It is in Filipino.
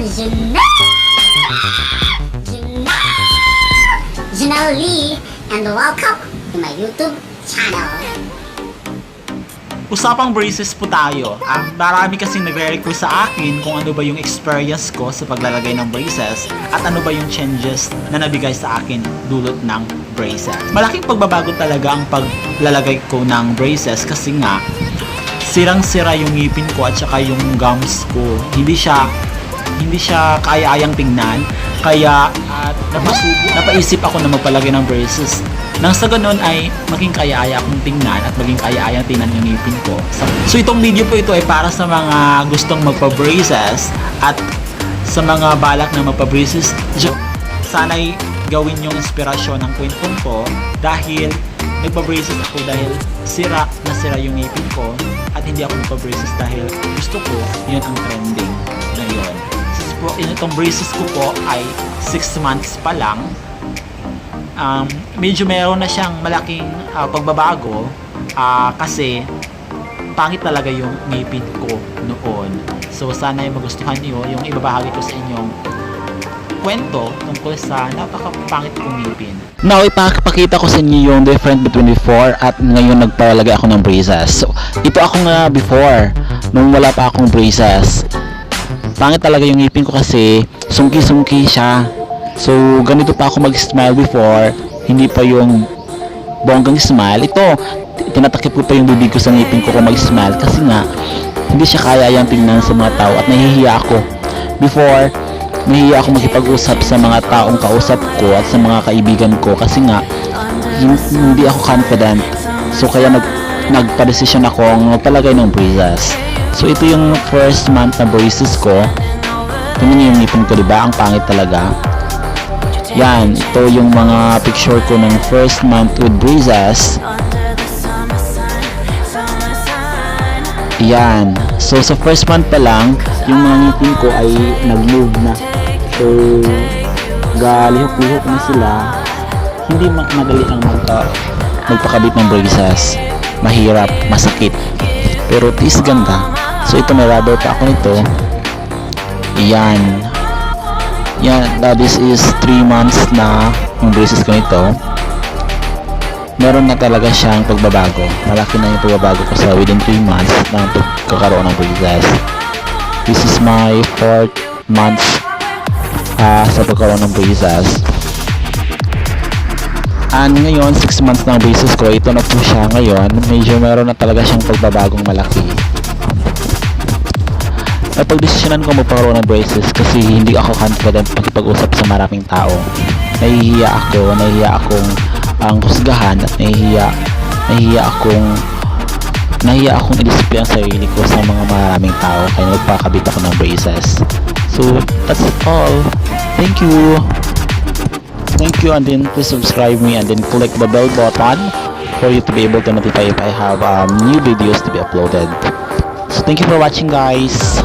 Janelle Lee, and welcome to my YouTube channel. Usapang braces po tayo. Marami kasing nagre-request sa akin kung ano ba yung experience ko sa paglalagay ng braces at ano ba yung changes na nabigay sa akin dulot ng braces. Malaking pagbabago talaga ang paglalagay ko ng braces kasi nga sirang-sira yung ngipin ko at saka yung gums ko. Hindi siya kaya-ayang tingnan. Kaya napaisip ako na magpalagay ng braces. Nang sa ganun ay maging kaya-aya akong tingnan at maging kaya-ayang tingnan yung ngipin ko. So itong video po ito ay para sa mga gustong magpa-braces at sa mga balak na magpa-braces. Sana'y gawin yung inspirasyon ng kwentong ko dahil nagpa-braces ako dahil sira yung ngipin ko at hindi ako nagpa-braces dahil gusto ko yun ang trending ngayon. Itong braces ko po ay 6 months pa lang. Medyo meron na siyang malaking pagbabago kasi pangit talaga yung ngipin ko noon. So sana yung magustuhan niyo yung ibabahagi ko sa inyong kwento tungkol sa napakapangit kong ngipin. Now, ipakita ko sa inyo yung difference between before at ngayon nagpalagay ako ng braces. So, ito ako nga before, nung wala pa akong braces. Pangit talaga yung ngipin ko kasi sungki-sungki siya. So, ganito pa ako mag-smile before, hindi pa yung bonggang smile. Ito, tinatakip ko pa yung bibig ko sa ngipin ko kung mag-smile kasi nga, hindi siya kaya yung tingnan sa mga tao at nahihiya ako. Before, nahihiya ako makipag-usap sa mga taong kausap ko at sa mga kaibigan ko kasi nga, hindi ako confident. So, kaya nagpa-decision akong magpalagay ng braces. So, ito yung first month na braces ko. Tingnan niyo yung ngipin ko, diba? Ang pangit talaga. Yan, ito yung mga picture ko ng first month with braces. Yan. So, sa first month pa lang, yung mga ngipin ko ay nag-move na. So, galihok-lihok na sila. Hindi madali ang magpakabit ng braces. Mahirap, masakit. Pero at least ganda. So, ito may rubber pa ako nito. Yan. This is 3 months na yung braces ko nito. Meron na talaga siyang pagbabago. Malaki na yung pagbabago ko sa within 3 months na pagkakaroon ng braces. This is my 4th month sa pagkakaroon ng braces. And ngayon, 6 months na ang braces ko. Ito na po siya ngayon. Medyo meron na talaga siyang pagbabagong malaki. Napag-desisyonan ko magpakaroon ng braces kasi hindi ako confident makipag-usap sa maraming tao. Nahihiya akong husgahan at nahihiya akong i-display ang sarili ko sa mga maraming tao kaya nagpakabit ako ng braces. So, that's all. Thank you, and then please subscribe me and then click the bell button for you to be able to notify if I have new videos to be uploaded. So, thank you for watching, guys.